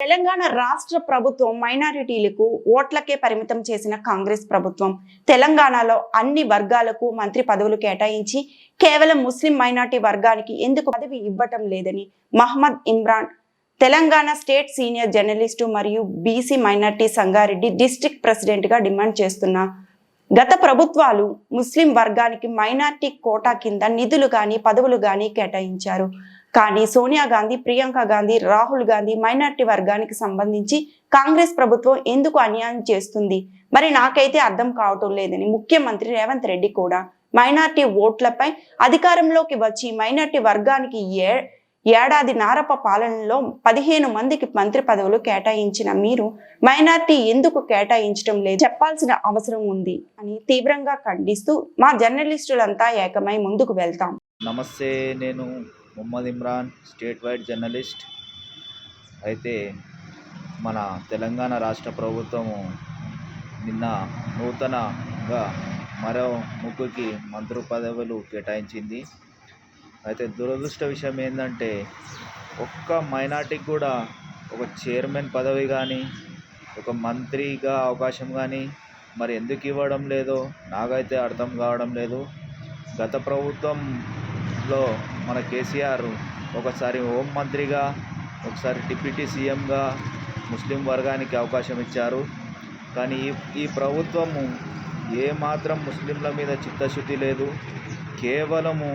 తెలంగాణ రాష్ట్ర ప్రభుత్వం మైనారిటీలకు ఓట్లకే పరిమితం చేసిన కాంగ్రెస్ ప్రభుత్వం తెలంగాణలో అన్ని వర్గాలకు మంత్రి పదవులు కేటాయించి కేవలం ముస్లిం మైనారిటీ వర్గానికి ఎందుకు పదవి ఇవ్వటం లేదని Mohammed Imran Telangana state senior journalist మరియు BC minority Sangareddy district president గా డిమాండ్ చేస్తున్నా. గత ప్రభుత్వాలు ముస్లిం వర్గానికి మైనారిటీ కోటా కింద నిధులు గాని పదవులు గాని కేటాయించారు. కానీ సోనియా గాంధీ, ప్రియాంక గాంధీ, రాహుల్ గాంధీ మైనారిటీ వర్గానికి సంబంధించి కాంగ్రెస్ ప్రభుత్వం ఎందుకు అన్యాయం చేస్తుంది మరి నాకైతే అర్థం కావటం లేదని ముఖ్యమంత్రి రేవంత్ రెడ్డి కూడా మైనారిటీ ఓట్లపై అధికారంలోకి వచ్చి మైనారిటీ వర్గానికి ఏడాది నారప పాలనలో 15 మందికి మంత్రి పదవులు కేటాయించిన మీరు మైనారిటీ ఎందుకు కేటాయించడం లేదు చెప్పాల్సిన అవసరం ఉంది అని తీవ్రంగా ఖండిస్తూ మా జర్నలిస్టులంతా ఏకమై ముందుకు వెళ్తాం. నమస్తే, నేను Mohammed Imran, state wide journalist. అయితే మన తెలంగాణ రాష్ట్ర ప్రభుత్వము నిన్న నూతనంగా మరో ముగ్గురికి మంత్రి పదవులు కేటాయించింది. అయితే దురదృష్ట విషయం ఏంటంటే ఒక్క మైనార్టీకి కూడా ఒక చైర్మన్ పదవి కానీ ఒక మంత్రిగా అవకాశం కానీ మరి ఎందుకు ఇవ్వడం లేదో నాకైతే అర్థం కావడం లేదు. గత ప్రభుత్వంలో మన కేసీఆర్ ఒకసారి హోం మంత్రిగా, ఒకసారి డిప్యూటీ సీఎంగా ముస్లిం వర్గానికి అవకాశం ఇచ్చారు. కానీ ఈ ప్రభుత్వము ఏమాత్రం ముస్లింల మీద చిత్తశుద్ధి లేదు. కేవలము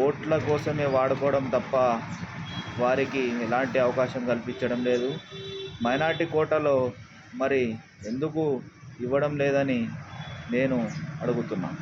ఓట్ల కోసమే వాడుకోవడం తప్ప వారికి ఎలాంటి అవకాశం కల్పించడం లేదు. మైనార్టీ కోటాలో మరి ఎందుకు ఇవ్వడం లేదని నేను అడుగుతున్నాను.